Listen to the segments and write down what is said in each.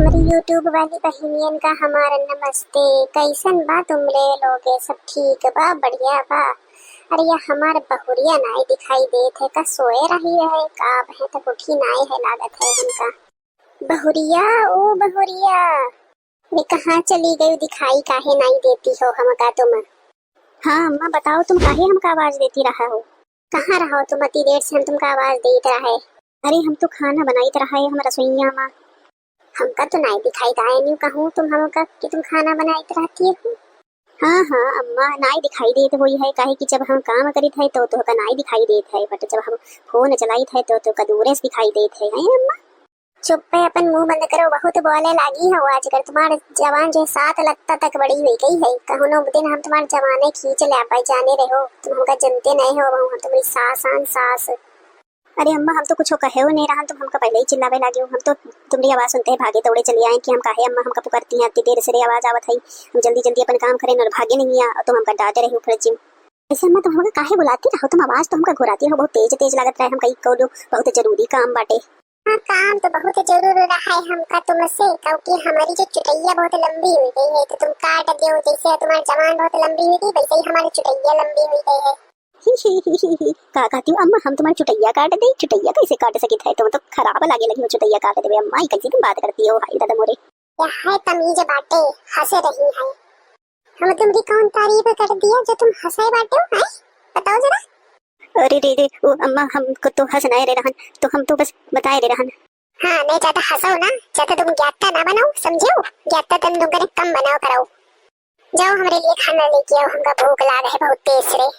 हमारी यूट्यूब वाली बहनियन का हमारा नमस्ते। कैसन बा तुमरे लोगे? सब ठीक बा? बढ़िया बा? अरे ये हमार बहुरिया नाई दिखाई देत है का? सोए रही है का? भे तक उठी नाई है लागत है हमका। बहुरिया, ओ बहुरिया, वे कहाँ चली गई? दिखाई काहे नहीं देती हो हमका तुम? हाँ अम्मा बताओ, तुम काहे हमका आवाज देती रहा हो? कहाँ रहो तुम? अति देर से हम तुमका आवाज देते रहे। अरे हम तो खाना बनाते रहा है हम रसोईया में। हमका तो नहीं दिखाई दाए नहीं कहूँ तुम हमका कि तुम खाना बनाते रहती हो। हाँ हाँ अम्मा, नाई दिखाई देत हुई है काहे कि जब हम काम करित है तो का नाई दिखाई देत है, बट जब हम फोन चलाइत है तो का दूरे से दिखाई देत है अम्मा। चुप पे अपन मुंह बंद करो, बहुत बोले लागी हो आजकल। तुम्हारे जवान जो 7 लगता तक बड़ी हुई गई है। कहूनो दिन हम तुम्हारे जवाने खींच ले पाए, जाने रहो तुम हमका जनते नहीं हो, हम तुम्हारी सास आन सास। अरे अम्मा हम तो कुछ कहे हो नहीं रहा, तुम हमका पहले ही चिल्लावे लगे हो। हम तो तुम्हारी आवाज सुनते ही भागे दौड़े चले आए कि हम काहे अम्मा हमका पुकारती हैं, इतनी देर से आवाज आवत है, हम जल्दी जल्दी अपन काम करें और भागे नहीं आ, तुम हमका डांटे रहे हो फ्रिज में। ऐसे अम्मा तुम हमका काहे बुलाती रहो? तुम आवाज तो हमका घुराती हो, बहुत तेज तेज लागत रहे। हम कहीं कहो बहुत जरूरी काम बाटे। हाँ काम तो बहुत जरूर रहा है हमका तुमसे, क्योंकि हमारी जो चुटैया बहुत लंबी हुई गई है, तो तुम काट दो। जैसे तुम्हारी जवान बहुत लंबी हुई गई वैसे ही हमारी चुटैया लंबी हुई गई है। का कहती हूँ अम्मा, हम तुम्हारी चुटैया काट दे? चुटैया कैसे काट सकी है? तुम तो खराब लागे लगी हो चुटैया काट दे अम्मा, कैसी तुम बात करती हो? हाय दादा मोरे, यह है तमीज बाटे, हंस रही है। हम तुमकी कौन तारीफ कर दिया जो तुम हंसे बाटे हो? बताओ जरा। अरे रे रे ओ अम्मा, हमको तो हंसना रे रहन, तो हम तो बस बताए रे रहन। हाँ नहीं ज्यादा हंसो ना, ज्यादा तुम ज्ञाता ना बनाओ, समझो? ज्ञाता तुम लोगों ने कम बनाओ कराओ। जाओ हमारे लिए खाना लेके आओ, हमका भूख लाग है बहुत तेज से।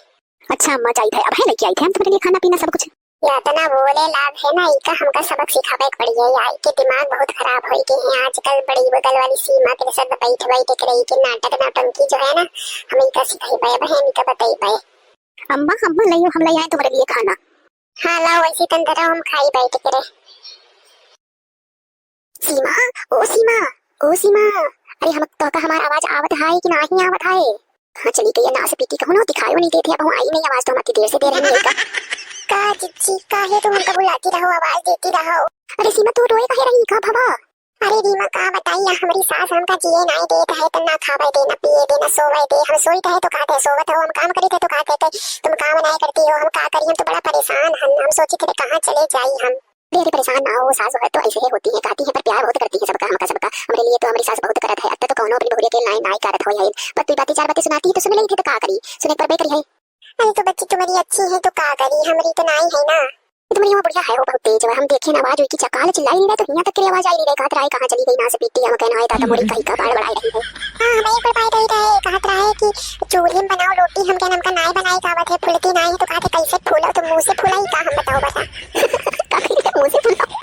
अच्छा अम्मा चाहिए अब है लेके आई थे हम तुम्हारे लिए खाना पीना सब कुछ। या इतना बोले लाभ है ना, इका हमका सबक सिखावे पड़ी है। के दिमाग बहुत खराब हो गए हैं आजकल। बड़ी बगल वाली सीमा के साथ बैठ बैठ के रही के नाटक नौटंकी जो है ना, हम इका सिखाई पाए बहन, इका बताई पाए। अम्मा अम्मा लाइयो, हम ले आए तुम्हारे लिए खाना। हाँ लाओ, ऐसी तंदरा हम खाई बैठ के रहे। सीमा, ओ सीमा, ओ सीमा, अरे हम तो का हमारा आवाज आवत है कि नहीं आवत है? हाँ चली गई ना से पीटी, कहूँ ना दिखाई नहीं देती, अब आई नहीं आवाज तो हम देर से दे रही है का चिच्ची काहे तुम हमको बुलाती रहो, आवाज देती रहो। अरे सीमा तू रोए काहे रही का भवा? अरे रीमा का बताइए, हमारी सास हमका जिए नहीं देत है, तो ना खावे दे, ना पिए दे, ना सोवे दे। हम सोई है तो कहते सोवत हो, हम काम करी थे तो कहते तुम काम नहीं करती हो, हम का करी? हम तो बड़ा परेशान हम सोची थे कहाँ चले जाई हम। अरे परेशान ना हो, सास है तो ऐसे ही होती है, कहती है पर प्यार बहुत करती है सबका हमका सबका। हमारे लिए तो हमारी सास बहुत करत है, अब तो कौनो अपनी बहुरिया के लाइन नहीं करत हो है, पर तू बातें 4 बातें सुनाती है तो सुन ले थे तो का करी? सुने पर बेकरी है। अरे तो बच्ची तुम्हारी अच्छी है तो का करी, हमारी तो नहीं है ना। तुम्हारी वो बढ़िया है, वो बहुत तेज है, हम देखे ना आवाज हुई की चकाल चिल्लाई नहीं रहा, तो यहाँ तक की आवाज आई नहीं रही। कहत रहा है कहाँ चली गई ना से पीटी, हम कहना है दादा मोरी कहीं का बाड़ बढ़ाई रही है। हां हम एक बार पाई रही है, कहत रहा है कि चूल्हे में बनाओ रोटी, हम कहना हमका नाई बनाई कावत है, फुलती नहीं है, तो कहते कैसे फूला? तो मुंह से फुलाई का? हम बताओ बता मुंह से फुलाओ।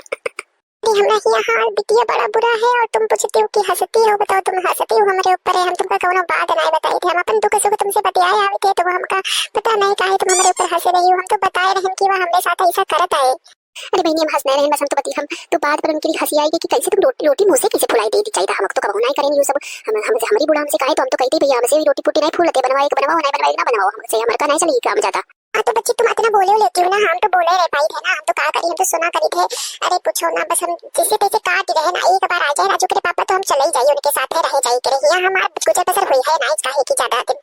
हमरा ये हाल बिटिया बड़ा बुरा है और तुम पूछती हो कि हंसती हो। बताओ तुम हंसती हो हमारे ऊपर है, हम तुमको कौनो बात नहीं बताई थी, हम अपन दुख सुख तुमसे बतियाए आवे थे, तो हमका पता नहीं काहे तुम हमारे ऊपर हंस रही हो। हम तो बताए रहे कि वह हमारे साथ ऐसा करत है। अरे बहनी हम हंस नहीं रहे, बस हम तो बती हम तो बात पर उनकी हंसी आएगी कि कैसे तुम रोटी मुंह से कैसे फुलाई देती चाहिए, हम तो कबहू नहीं करेंगे ये सब। हम हमसे हमारी बुढ़ा हमसे कहे तो हम तो कहते भैया हमसे रोटी पुटी नहीं फूलते, बनवाए बनवाओ नहीं बनवाए ना बनाओ, हमसे हमारे का नहीं चलेगी काम ज्यादा। हाँ तो बच्ची तुम इतना बोले लेती हो ना, हम तो बोले रह पाई थे ना, हम तो का करी, हम तो सुना करी थे। अरे पूछो ना, बस हम जैसे तैसे काट रहे ना, एक बार आ जाए राजू के पापा तो हम चले ही जाइए, उनके साथ रह जाइए करे। यहाँ हमारा गुजर बसर हुई है ना, इसका है कि ज्यादा दिन।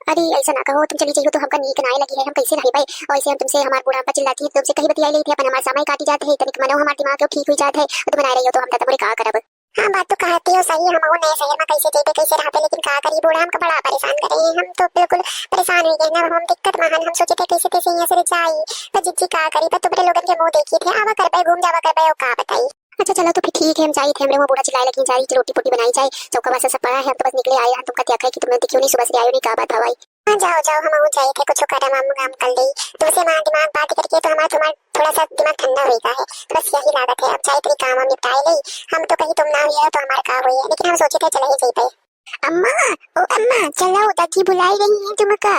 अरे ऐसा ना कहो, तुम चली जाइए तो हमका नीक नहीं लगी है, हम कैसे रह पाए? और ऐसे हम तुमसे हमारे बूढ़ा पर चिल्लाती है, तुमसे कहीं बतियाई लेती है, अपन हमारे समय काटी जाते हैं, तनिक मनो हमारे दिमाग ठीक हुई जाते है, तो बना रही हो तो हम तब का करब। हाँ बात तो कहती हो सही, हम नए शहर में कैसे जेबे कैसे रहते, लेकिन का करी बूढ़ा हमका बड़ा परेशान करे हैं, हम तो बिल्कुल परेशान हो गए ना, हम दिक्कत महान। हम सोचे थे कैसे कैसे यहाँ से जाई, पर जिज्जी का करी, पर तुम्हारे लोगन के मुंह देखिए थे, आवा कर पाए घूम जावा कर पाए, का बताई। अच्छा चलो तो फिर ठीक है, हम जाई थे, हमरे वो बूढ़ा चिल्लाए लगी जा रही रोटी पोटी बनाई जाए, चौका वासा सब पड़ा है, हम तो बस निकले आए हैं, तुमका क्या कहे कि तुमने देखियो नहीं सुबह से आयो नहीं, का बात हवाई? हाँ जाओ जाओ, हम जाए थे कुछ करम हम काम कर ली, तुमसे मां दिमाग बात करके तो हमारा तुम्हारा थोड़ा सा दिमाग ठंडा हो गया है, बस यही लागत है। अब चाहे तेरी काम हम निपटाए ले, हम तो कहीं तुम ना हुई तो हमारा का हुई है, लेकिन हम सोचे थे चले ही जाई पे। अम्मा ओ अम्मा चलो, दादी बुलाई रही है तुमका।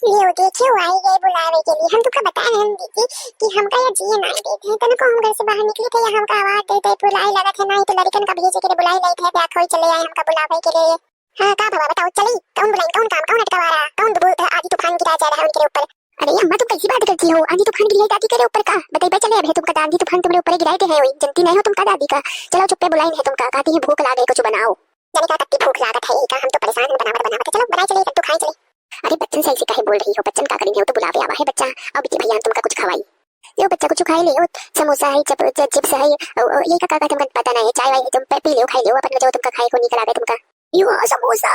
ये देखियो आई गए बुलावे के लिए, हम तुमको बता रहे हैं दीदी कि हमका ये जिए नहीं देते हैं, तनको हम घर से बाहर निकले थे, यहाँ हमका आवाज देते बुलाई लगा थे, नहीं तो लड़कन का भेजे के बुलाई लाई थे, क्या कोई चले आए हमका बुलावे के लिए। हाँ का भवा बताओ चली, कौन बुलाई, कौन काम, कौन अटकावा रहा, कौन भूत आदि तूफान गिरा जा रहा है उनके ऊपर? अरे अम्मा तुम कैसी बात करती हो? आंधी तूफान गिराई दादी करे ऊपर का बताइए। चले अब है तुमका आंधी तूफान तुम्हारे ऊपर गिराए थे है वही जनती नहीं हो तुमका दादी का। चलो चुप्पे बुलाई है तुमका कहती है भूख लागे कुछ बनाओ। जाने का कत्ती भूख लागत है का हम तो परेशान हैं बनावट बनावट चलो बनाए चले तो खाए चले। अरे बच्चन से ऐसे काहे बोल रही हो? बच्चन का करी हो तो बुलावे आवा है बच्चा। अब की भैया तुमका कुछ खवाई यो बच्चा कुछ खाई ले समोसा है चिप्स है ये का तुमका पता नहीं है चाय वाय तुम पी लो खाई लो अपन जो तुमका खाए को निकल आवे तुमका यो समोसा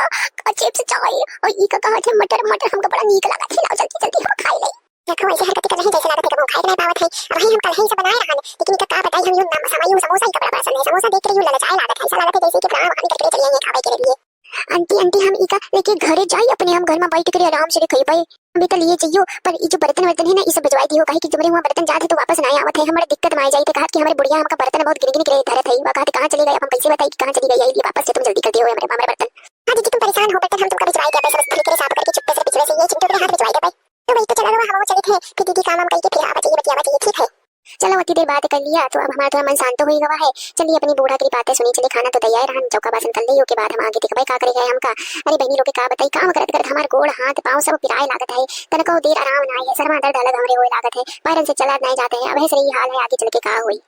चिप्स चाय और ई का है मटर मटर हमका बड़ा नीक लगा खिलाओ जल्दी जल्दी हम खाई ले। देखो ऐसे हरकत कर रहे हैं जैसे लागत है कि हम खाए नहीं पावत है। अब भाई हम कल ही से बनाए रहन लेकिन इनका का बताई हम यूं नाम समायू समोसा ही का बड़ा पसंद है। समोसा देख के यूं ललचाए लागत है ऐसा लागत है जैसे कि प्राण वाहन करके चलिए खावे के लिए। आंटी आंटी हम इका लेके घरे जाई अपने हम घर में बैठ कर आराम से खाई भाई अभी तो लिए चाहिए पर ये जो बर्तन वर्तन है ना इसे भिजवाई दियो काहे कि जबरे हुआ बर्तन जाते तो वापस ना आवत है हमारे दिक्कत में आ जाई थे कहा कि हमारे बुढ़िया हमका बर्तन बहुत गिर गिर के धरत है वो कहा कहां चली गई अब हम कैसे बताई कि कहां चली गई ये वापस से तुम जल्दी कर दियो हमारे हमारे बर्तन। हां जी तुम परेशान हो बर्तन हम तुमका भिजवाई के पैसे बस साफ करके चुप्पे से पिछले से ये चिंटू के हाथ भिजवाई दे भाई तो वही तो चला हम चले थे फिर दीदी काम करके फिर आवा चाहिए बतिया चाहिए ठीक है। चलो अति देर बात कर लिया तो अब हमारा थोड़ा मन शांत हो गया है। चलिए अपनी बूढ़ा की बातें सुनी चलिए खाना तो तैयार है चौका बासन कर लियो के बाद हम आगे देखबे का करेगा हमका। अरे बहनी लोग के का बताई काम करत करत हमार गोड़ हाथ पांव सब पिराए लागत है तनको देर आराम ना है सर में दर्द अलग हमरे होए लागत है पैरन से चला नहीं जाते हैं अब ऐसे ही हाल है आगे चल के का होई।